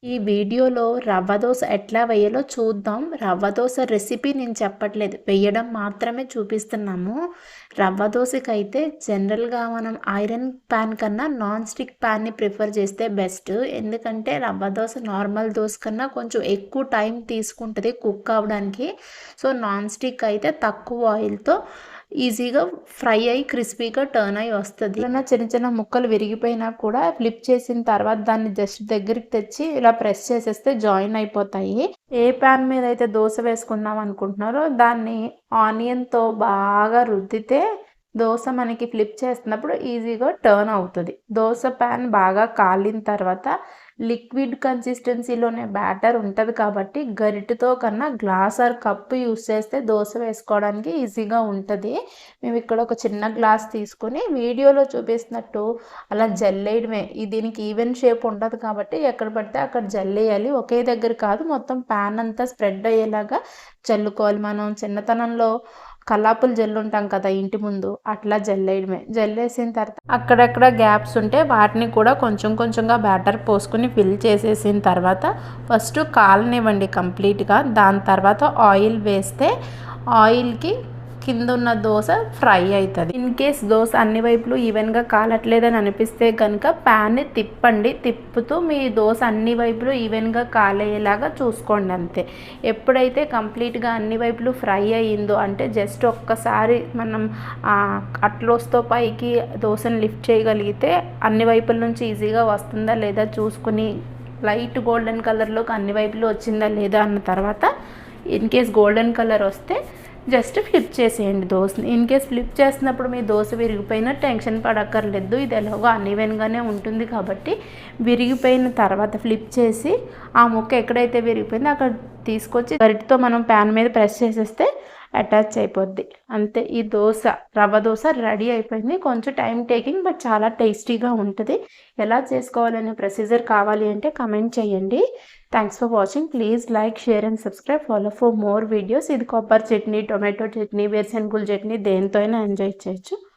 ఈ వీడియోలో రవ్వ దోస ఎట్లా వేయాలో చూద్దాం. రవ్వ దోస రెసిపీ నేను చెప్పట్లేదు. వేయడం మాత్రమే చూపిస్తున్నాము. రవ్వ దోసకైతే జనరల్‌గా మనం ఐరన్ పాన్ కన్నా నాన్ స్టిక్ పాన్‌ని ప్రిఫర్ చేస్తే బెస్ట్. ఎందుకంటే రవ్వ దోస నార్మల్ దోస కన్నా కొంచెం ఎక్కువ టైం తీసుకుంటది కుక్ అవ్వడానికి. సో, నాన్ స్టిక్ అయితే తక్కువ ఆయిల్‌తో ఈజీగా ఫ్రై అయ్యి క్రిస్పీగా టర్న్ అయ్యి వస్తది. ఏదైనా చిన్న చిన్న ముక్కలు విరిగిపోయినా కూడా ఫ్లిప్ చేసిన తర్వాత దాన్ని జస్ట్ దగ్గరికి తెచ్చి ఇలా ప్రెస్ చేసేస్తే జాయిన్ అయిపోతాయి. ఏ పాన్ మీద అయితే దోస వేసుకుందాం అనుకుంటున్నారో దాన్ని ఆనియన్‌తో బాగా రుద్దితే దోస మనకి ఫ్లిప్ చేస్తున్నప్పుడు ఈజీగా టర్న్ అవుతది. దోస పాన్ బాగా కాలిన తర్వాత లిక్విడ్ కన్సిస్టెన్సీలోనే బ్యాటర్ ఉంటది కాబట్టి గరిటెతో కన్నా గ్లాస్ ఆర్ కప్ యూజ్ చేస్తే దోస వేసుకోవడానికి ఈజీగా ఉంటది. మేము ఇక్కడ ఒక చిన్న గ్లాస్ తీసుకొని వీడియోలో చూపిస్తున్నట్టు అలా జల్లేయడమే. దీనికి ఈవెన్ షేప్ ఉండదు కాబట్టి ఎక్కడ పడితే అక్కడ జల్లేయాలి. ఒకే దగ్గర కాదు, మొత్తం పాన్ అంతా స్ప్రెడ్ అయ్యేలాగా చల్లుకోవాలి. మనం చిన్నతనంలో కల్లాపులు జల్లుంటాం కదా ఇంటి ముందు, అట్లా జల్లేయడమే. జల్లేసిన తర్వాత అక్కడక్కడ గ్యాప్స్ ఉంటే వాటిని కూడా కొంచెం కొంచెంగా బ్యాటర్ పోసుకొని ఫిల్ చేసేసిన తర్వాత ఫస్ట్ కాలనివ్వండి కంప్లీట్గా. దాని తర్వాత ఆయిల్ వేస్తే ఆయిల్కి కింద ఉన్న దోశ ఫ్రై అవుతుంది. ఇన్ కేస్ దోశ అన్ని వైపులు ఈవెన్గా కాలట్లేదని అనిపిస్తే కనుక ప్యాన్ని తిప్పండి. తిప్పుతూ మీ దోశ అన్ని వైపులు ఈవెన్గా కాలేలాగా చూసుకోండి అంతే. ఎప్పుడైతే కంప్లీట్గా అన్ని వైపులు ఫ్రై అయ్యిందో అంటే జస్ట్ ఒక్కసారి మనం అట్లోస్తో పైకి దోశను లిఫ్ట్ చేయగలిగితే అన్ని వైపుల నుంచి ఈజీగా వస్తుందా లేదా చూసుకుని లైట్ గోల్డెన్ కలర్లోకి అన్ని వైపులు వచ్చిందా లేదా అన్న తర్వాత ఇన్ కేస్ గోల్డెన్ కలర్ వస్తే జస్ట్ ఫ్లిప్ చేసేయండి దోశని. ఇన్ కేస్ ఫ్లిప్ చేసినప్పుడు మీ దోశ విరిగిపోయినా టెన్షన్ పడక్కర్లేదు. ఇది ఎలాగో అన్ఈవెన్గానే ఉంటుంది కాబట్టి విరిగిపోయిన తర్వాత ఫ్లిప్ చేసి ఆ ముక్క ఎక్కడైతే విరిగిపోయిందో అక్కడ తీసుకొచ్చి గరిటెతో మనం ప్యాన్ మీద ప్రెస్ చేసేస్తే అటాచ్ అయిపోద్ది. అంతే, ఈ దోశ రవ్వ దోశ రెడీ అయిపోయింది. కొంచెం టైం టేకింగ్ బట్ చాలా టేస్టీగా ఉంటుంది. ఎలా చేసుకోవాలనే ప్రొసీజర్ కావాలి అంటే కమెంట్ చేయండి. Thanks for watching. Please like, share and subscribe. Follow for more videos. ఇది కొబ్బరి చట్నీ, టొమాటో చట్నీ, వేరుశనగుల చట్నీ దేనితో అయినా ఎంజాయ్ చేయొచ్చు.